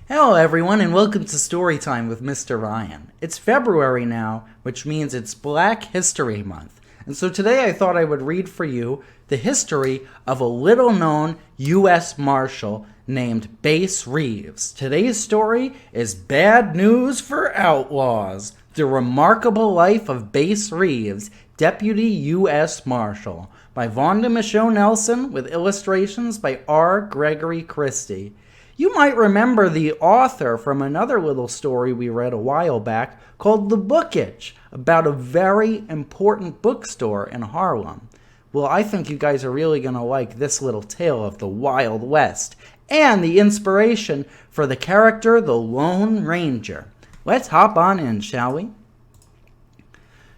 Hello everyone and welcome to Storytime with Mr. Ryan. It's February now, which means it's Black History Month. And so today I thought I would read for you the history of a little-known US Marshal named Bass Reeves. Today's story is Bad News for Outlaws, the remarkable life of Bass Reeves, Deputy US Marshal, by Vaunda Micheaux Nelson with illustrations by R. Gregory Christie. You might remember the author from another little story we read a while back called The Book Itch, about a very important bookstore in Harlem. Well, I think you guys are really going to like this little tale of the Wild West and the inspiration for the character the Lone Ranger. Let's hop on in, shall we?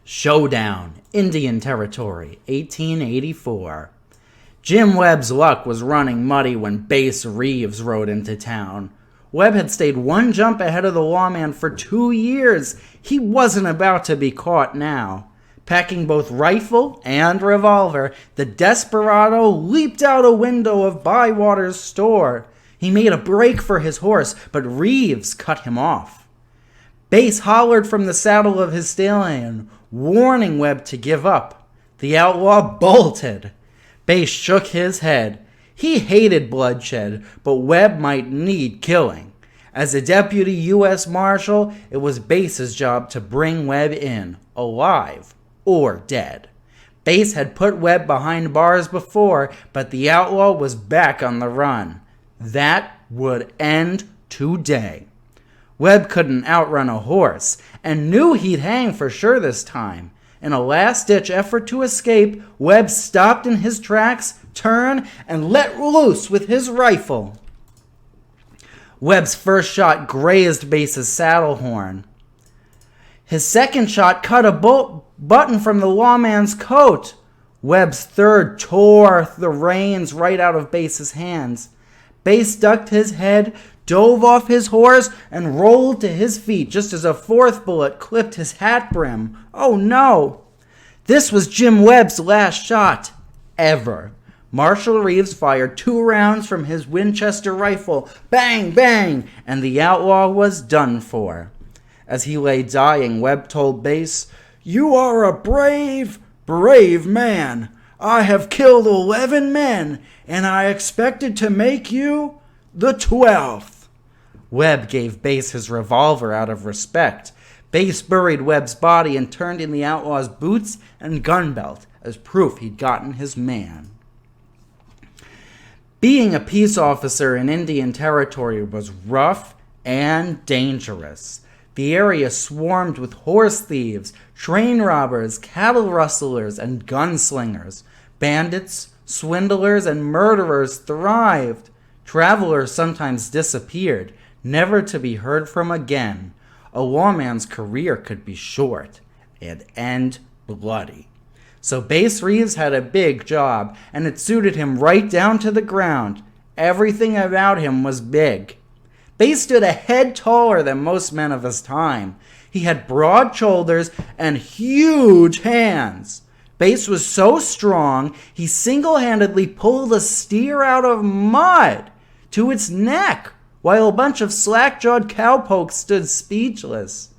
Showdown, Indian Territory, 1884. Jim Webb's luck was running muddy when Bass Reeves rode into town. Webb had stayed one jump ahead of the lawman for 2 years. He wasn't about to be caught now. Packing both rifle and revolver, the desperado leaped out a window of Bywater's store. He made a break for his horse, but Reeves cut him off. Bass hollered from the saddle of his stallion, warning Webb to give up. The outlaw bolted. Bass shook his head. He hated bloodshed, but Webb might need killing. As a Deputy US Marshal, it was Bass's job to bring Webb in, alive or dead. Bass had put Webb behind bars before, but the outlaw was back on the run. That would end today. Webb couldn't outrun a horse, and knew he'd hang for sure this time. In a last-ditch effort to escape, Webb stopped in his tracks, turned, and let loose with his rifle. Webb's first shot grazed Bass's saddle horn. His second shot cut a button from the lawman's coat. Webb's third tore the reins right out of Bass's hands. Bass ducked his head, dove off his horse, and rolled to his feet just as a fourth bullet clipped his hat brim. Oh no! This was Jim Webb's last shot ever. Marshal Reeves fired 2 rounds from his Winchester rifle. Bang, bang! And the outlaw was done for. As he lay dying, Webb told Bass, "You are a brave, brave man. I have killed 11 men, and I expected to make you the 12th. Webb gave Bass his revolver out of respect. Bass buried Webb's body and turned in the outlaw's boots and gun belt as proof he'd gotten his man. Being a peace officer in Indian Territory was rough and dangerous. The area swarmed with horse thieves, train robbers, cattle rustlers, and gunslingers. Bandits, swindlers, and murderers thrived. Travelers sometimes disappeared, never to be heard from again. A lawman's career could be short and end bloody. So Bass Reeves had a big job, and it suited him right down to the ground. Everything about him was big. Bass stood a head taller than most men of his time. He had broad shoulders and huge hands. Bass was so strong, he single-handedly pulled a steer out of mud to its neck, while a bunch of slack-jawed cowpokes stood speechless.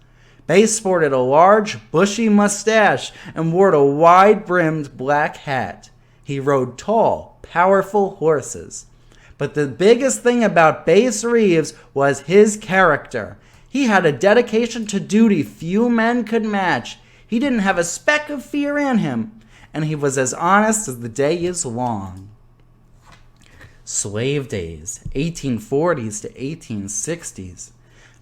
Bass sported a large, bushy mustache and wore a wide-brimmed black hat. He rode tall, powerful horses. But the biggest thing about Bass Reeves was his character. He had a dedication to duty few men could match. He didn't have a speck of fear in him, and he was as honest as the day is long. Slave days, 1840s to 1860s.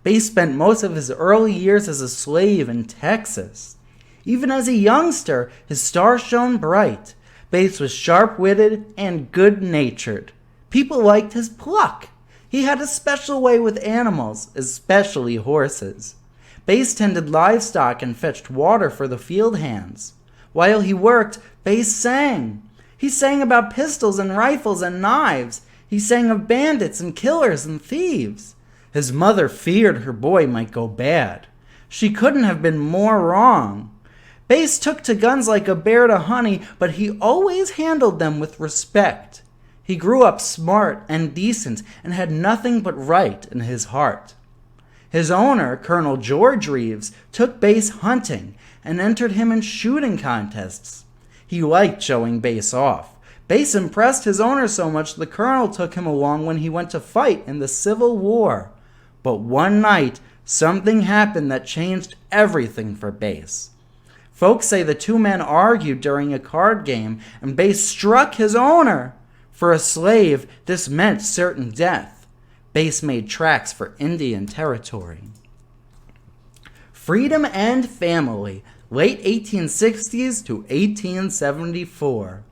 Bass spent most of his early years as a slave in Texas. Even as a youngster, his star shone bright. Bass was sharp-witted and good-natured. People liked his pluck. He had a special way with animals, especially horses. Bass tended livestock and fetched water for the field hands. While he worked, Bass sang. He sang about pistols and rifles and knives. He sang of bandits and killers and thieves. His mother feared her boy might go bad. She couldn't have been more wrong. Bass took to guns like a bear to honey, but he always handled them with respect. He grew up smart and decent and had nothing but right in his heart. His owner, Colonel George Reeves, took Bass hunting and entered him in shooting contests. He liked showing Bass off. Bass impressed his owner so much the colonel took him along when he went to fight in the Civil War. But one night, something happened that changed everything for Bass. Folks say the two men argued during a card game and Bass struck his owner. For a slave, this meant certain death. Bass made tracks for Indian Territory. Freedom and family, late 1860s to 1874.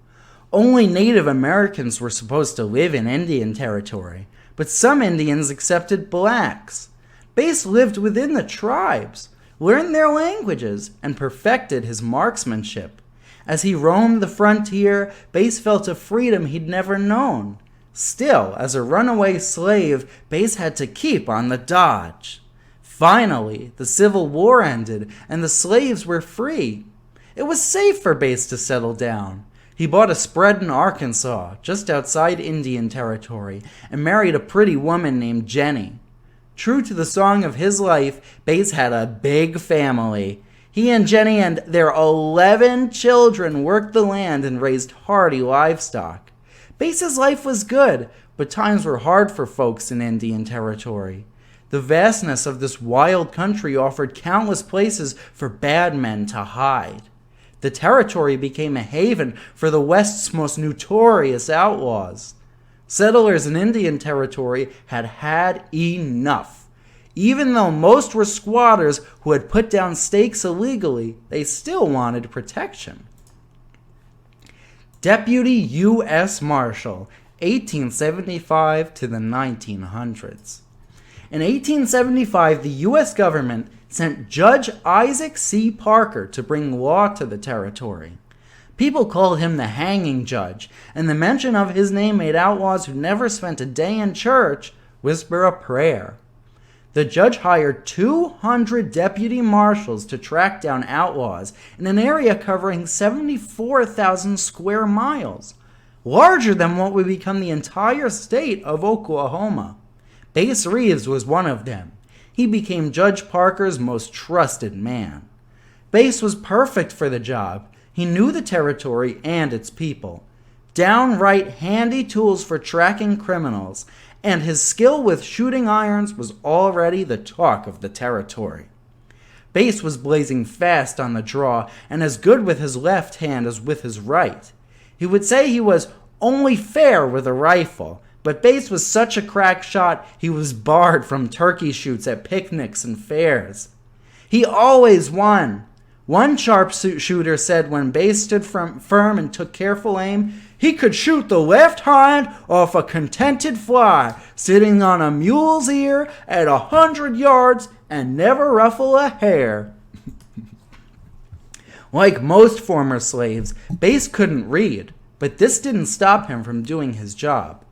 Only Native Americans were supposed to live in Indian Territory, but some Indians accepted blacks. Bass lived within the tribes, learned their languages, and perfected his marksmanship. As he roamed the frontier, Bass felt a freedom he'd never known. Still, as a runaway slave, Bass had to keep on the dodge. Finally, the Civil War ended, and the slaves were free. It was safe for Bass to settle down. He bought a spread in Arkansas, just outside Indian Territory, and married a pretty woman named Jenny. True to the song of his life, Bass had a big family. He and Jenny and their 11 children worked the land and raised hardy livestock. Bass's life was good, but times were hard for folks in Indian Territory. The vastness of this wild country offered countless places for bad men to hide. The territory became a haven for the West's most notorious outlaws. Settlers in Indian Territory had had enough. Even though most were squatters who had put down stakes illegally, they still wanted protection. Deputy US Marshal, 1875 to the 1900s. In 1875, the U.S. government sent Judge Isaac C. Parker to bring law to the territory. People called him the hanging judge, and the mention of his name made outlaws who never spent a day in church whisper a prayer. The judge hired 200 deputy marshals to track down outlaws in an area covering 74,000 square miles, larger than what would become the entire state of Oklahoma. Bass Reeves was one of them. He became Judge Parker's most trusted man. Bass was perfect for the job. He knew the territory and its people. Downright handy tools for tracking criminals, and his skill with shooting irons was already the talk of the territory. Bass was blazing fast on the draw and as good with his left hand as with his right. He would say he was only fair with a rifle, but Bass was such a crack shot he was barred from turkey shoots at picnics and fairs. He always won. One sharpshooter said when Bass stood firm and took careful aim, he could shoot the left hind off a contented fly, sitting on a mule's ear at 100 yards and never ruffle a hair. Like most former slaves, Bass couldn't read, but this didn't stop him from doing his job.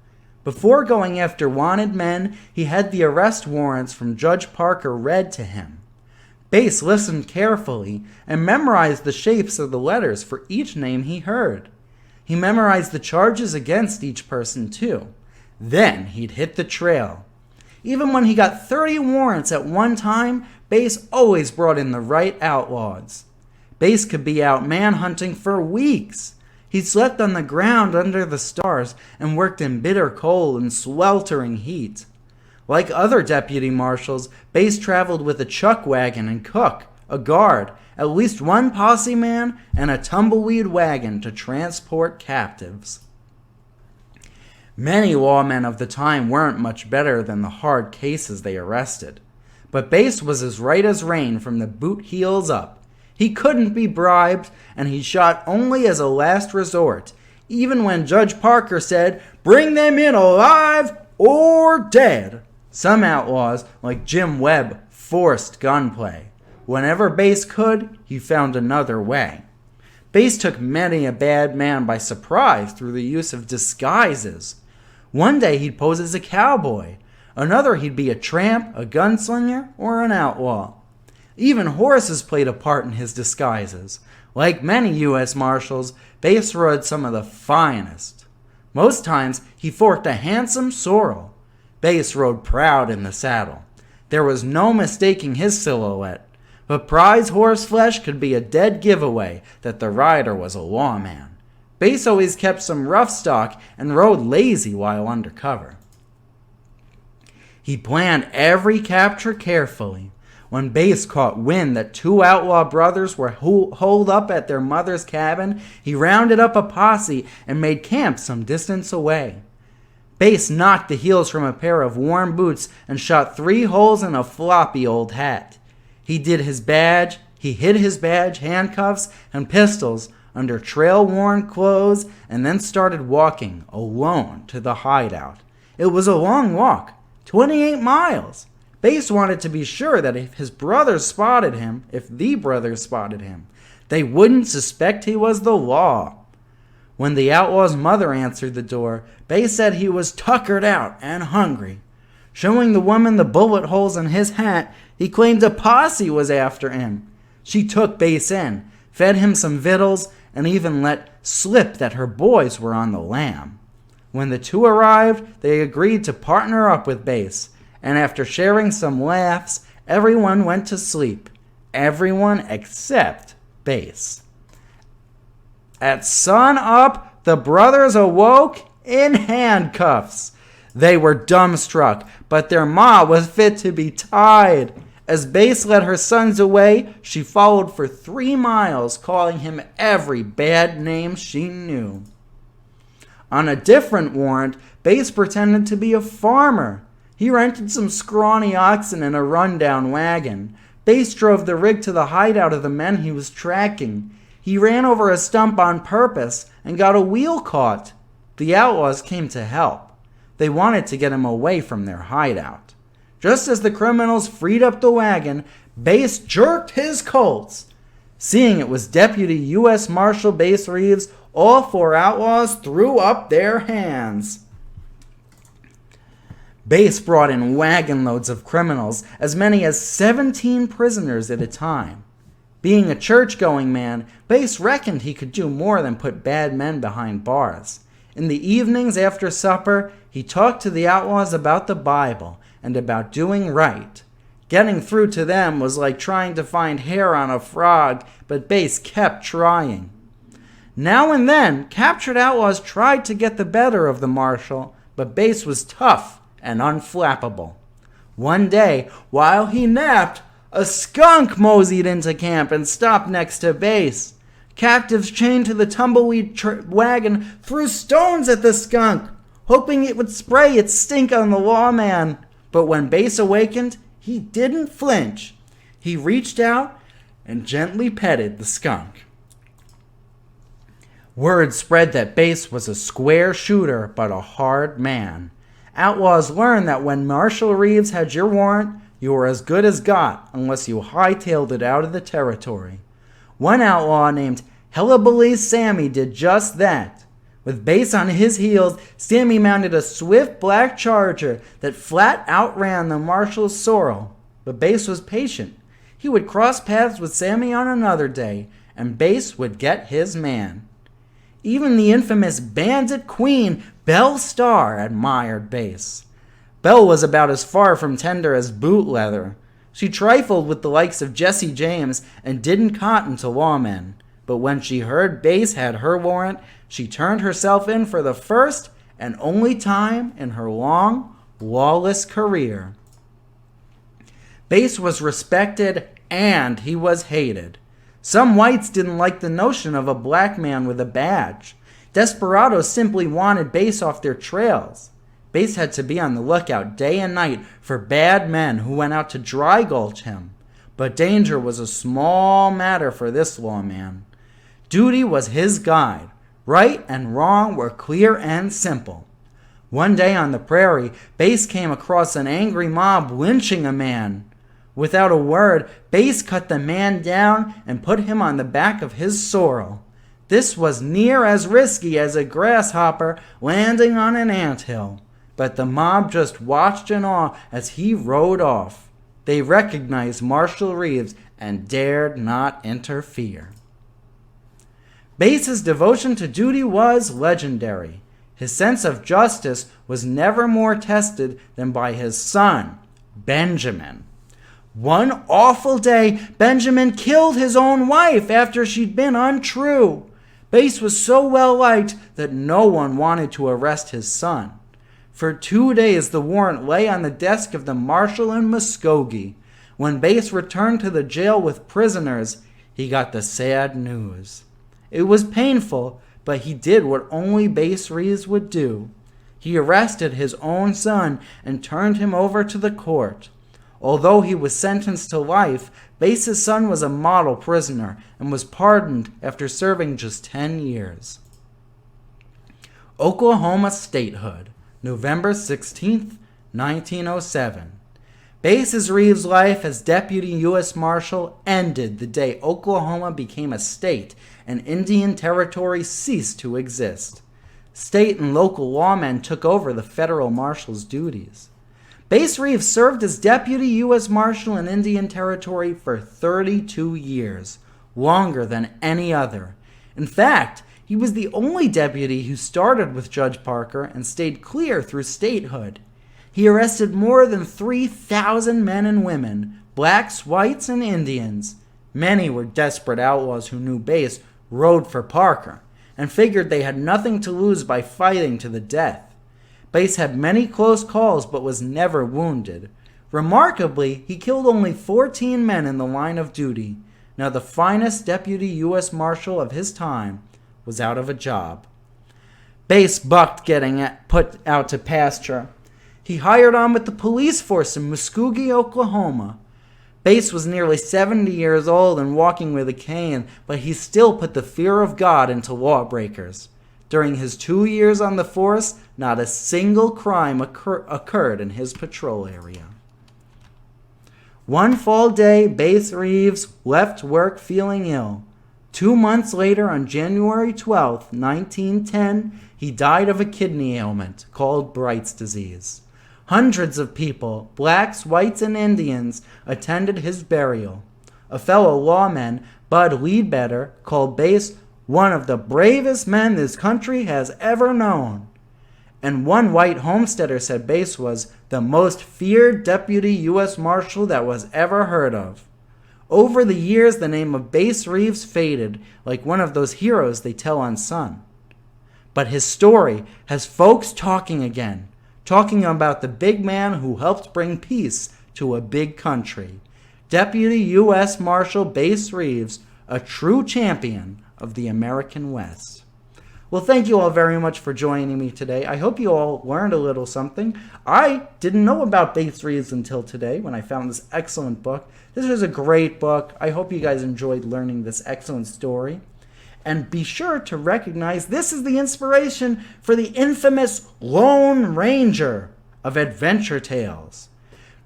Before going after wanted men, he had the arrest warrants from Judge Parker read to him. Bass listened carefully and memorized the shapes of the letters for each name he heard. He memorized the charges against each person, too. Then he'd hit the trail. Even when he got 30 warrants at one time, Bass always brought in the right outlaws. Bass could be out manhunting for weeks. He slept on the ground under the stars and worked in bitter cold and sweltering heat. Like other deputy marshals, Bass traveled with a chuck wagon and cook, a guard, at least one posse man, and a tumbleweed wagon to transport captives. Many lawmen of the time weren't much better than the hard cases they arrested, but Bass was as right as rain from the boot heels up. He couldn't be bribed, and he shot only as a last resort, even when Judge Parker said, "Bring them in alive or dead." Some outlaws, like Jim Webb, forced gunplay. Whenever Bass could, he found another way. Bass took many a bad man by surprise through the use of disguises. One day he'd pose as a cowboy. Another he'd be a tramp, a gunslinger, or an outlaw. Even horses played a part in his disguises. Like many U.S. Marshals, Bass rode some of the finest. Most times, he forked a handsome sorrel. Bass rode proud in the saddle. There was no mistaking his silhouette, but prize horse flesh could be a dead giveaway that the rider was a lawman. Bass always kept some rough stock and rode lazy while undercover. He planned every capture carefully. When Bass caught wind that two outlaw brothers were holed up at their mother's cabin, he rounded up a posse and made camp some distance away. Bass knocked the heels from a pair of worn boots and shot 3 holes in a floppy old hat. He hid his badge, handcuffs, and pistols under trail-worn clothes and then started walking alone to the hideout. It was a long walk, 28 miles. Bass wanted to be sure that if the brothers spotted him, they wouldn't suspect he was the law. When the outlaw's mother answered the door, Bass said he was tuckered out and hungry. Showing the woman the bullet holes in his hat, he claimed a posse was after him. She took Bass in, fed him some victuals, and even let slip that her boys were on the lam. When the two arrived, they agreed to partner up with Bass, and after sharing some laughs, everyone went to sleep. Everyone except Bass. At sun up, the brothers awoke in handcuffs. They were dumbstruck, but their ma was fit to be tied. As Bass led her sons away, she followed for 3 miles, calling him every bad name she knew. On a different warrant, Bass pretended to be a farmer. He rented some scrawny oxen and a rundown wagon. Bass drove the rig to the hideout of the men he was tracking. He ran over a stump on purpose and got a wheel caught. The outlaws came to help. They wanted to get him away from their hideout. Just as the criminals freed up the wagon, Bass jerked his Colts. Seeing it was Deputy US Marshal Bass Reeves, all 4 outlaws threw up their hands. Bass brought in wagon loads of criminals, as many as 17 prisoners at a time. Being a church-going man, Bass reckoned he could do more than put bad men behind bars. In the evenings after supper, he talked to the outlaws about the Bible and about doing right. Getting through to them was like trying to find hair on a frog, but Bass kept trying. Now and then, captured outlaws tried to get the better of the marshal, but Bass was tough and unflappable. One day, while he napped, a skunk moseyed into camp and stopped next to Bass. Captives chained to the tumbleweed wagon threw stones at the skunk, hoping it would spray its stink on the lawman. But when Bass awakened, he didn't flinch. He reached out and gently petted the skunk. Word spread that Bass was a square shooter but a hard man. Outlaws learned that when Marshal Reeves had your warrant, you were as good as got unless you hightailed it out of the territory. One outlaw named Hellabilly Sammy did just that. With Bass on his heels, Sammy mounted a swift black charger that flat outran the marshal's sorrel. But Bass was patient. He would cross paths with Sammy on another day, and Bass would get his man. Even the infamous bandit queen, Belle Starr, admired Bass. Belle was about as far from tender as boot leather. She trifled with the likes of Jesse James and didn't cotton to lawmen. But when she heard Bass had her warrant, she turned herself in for the first and only time in her long, lawless career. Bass was respected and he was hated. Some whites didn't like the notion of a black man with a badge. Desperados simply wanted Bass off their trails. Bass had to be on the lookout day and night for bad men who went out to dry gulch him. But danger was a small matter for this lawman. Duty was his guide. Right and wrong were clear and simple. One day on the prairie, Bass came across an angry mob lynching a man. Without a word, Bass cut the man down and put him on the back of his sorrel. This was near as risky as a grasshopper landing on an anthill. But the mob just watched in awe as he rode off. They recognized Marshal Reeves and dared not interfere. Bass's devotion to duty was legendary. His sense of justice was never more tested than by his son, Benjamin. One awful day, Benjamin killed his own wife after she'd been untrue. Bass was so well liked that no one wanted to arrest his son. For 2 days, the warrant lay on the desk of the marshal in Micheaux. When Bass returned to the jail with prisoners, he got the sad news. It was painful, but he did what only Bass Reeves would do. He arrested his own son and turned him over to the court. Although he was sentenced to life, Bass's son was a model prisoner and was pardoned after serving just 10 years. Oklahoma statehood, November 16, 1907. Bass Reeves' life as Deputy US Marshal ended the day Oklahoma became a state and Indian Territory ceased to exist. State and local lawmen took over the federal marshal's duties. Bass Reeves served as Deputy U.S. Marshal in Indian Territory for 32 years, longer than any other. In fact, he was the only deputy who started with Judge Parker and stayed clear through statehood. He arrested more than 3,000 men and women, blacks, whites, and Indians. Many were desperate outlaws who knew Bass rode for Parker and figured they had nothing to lose by fighting to the death. Bass had many close calls but was never wounded. Remarkably, he killed only 14 men in the line of duty. Now the finest Deputy U.S. Marshal of his time was out of a job. Bass bucked getting put out to pasture. He hired on with the police force in Muskogee, Oklahoma. Bass was nearly 70 years old and walking with a cane, but he still put the fear of God into lawbreakers. During his 2 years on the force, not a single crime occurred in his patrol area. One fall day, Bass Reeves left work feeling ill. 2 months later, on January 12, 1910, he died of a kidney ailment called Bright's disease. Hundreds of people, blacks, whites, and Indians, attended his burial. A fellow lawman, Bud Leadbetter, called Bass one of the bravest men this country has ever known. And one white homesteader said Bass was the most feared Deputy U.S. Marshal that was ever heard of. Over the years, the name of Bass Reeves faded like one of those heroes they tell on Sun. But his story has folks talking again, talking about the big man who helped bring peace to a big country. Deputy U.S. Marshal Bass Reeves, a true champion of the American West. Well, thank you all very much for joining me today. I hope you all learned a little something. I didn't know about Bass Reeves until today when I found this excellent book. This is a great book. I hope you guys enjoyed learning this excellent story. And be sure to recognize this is the inspiration for the infamous Lone Ranger of Adventure Tales.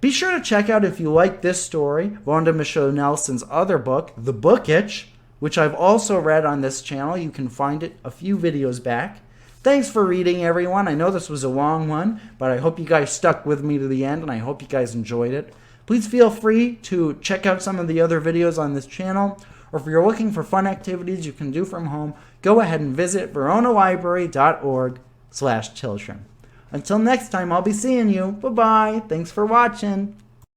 Be sure to check out, if you like this story, Vaunda Micheaux Nelson's other book, The Book Itch, which I've also read on this channel. You can find it a few videos back. Thanks for reading, everyone. I know this was a long one, but I hope you guys stuck with me to the end, and I hope you guys enjoyed it. Please feel free to check out some of the other videos on this channel, or if you're looking for fun activities you can do from home, go ahead and visit veronalibrary.org/children. Until next time, I'll be seeing you. Bye-bye. Thanks for watching.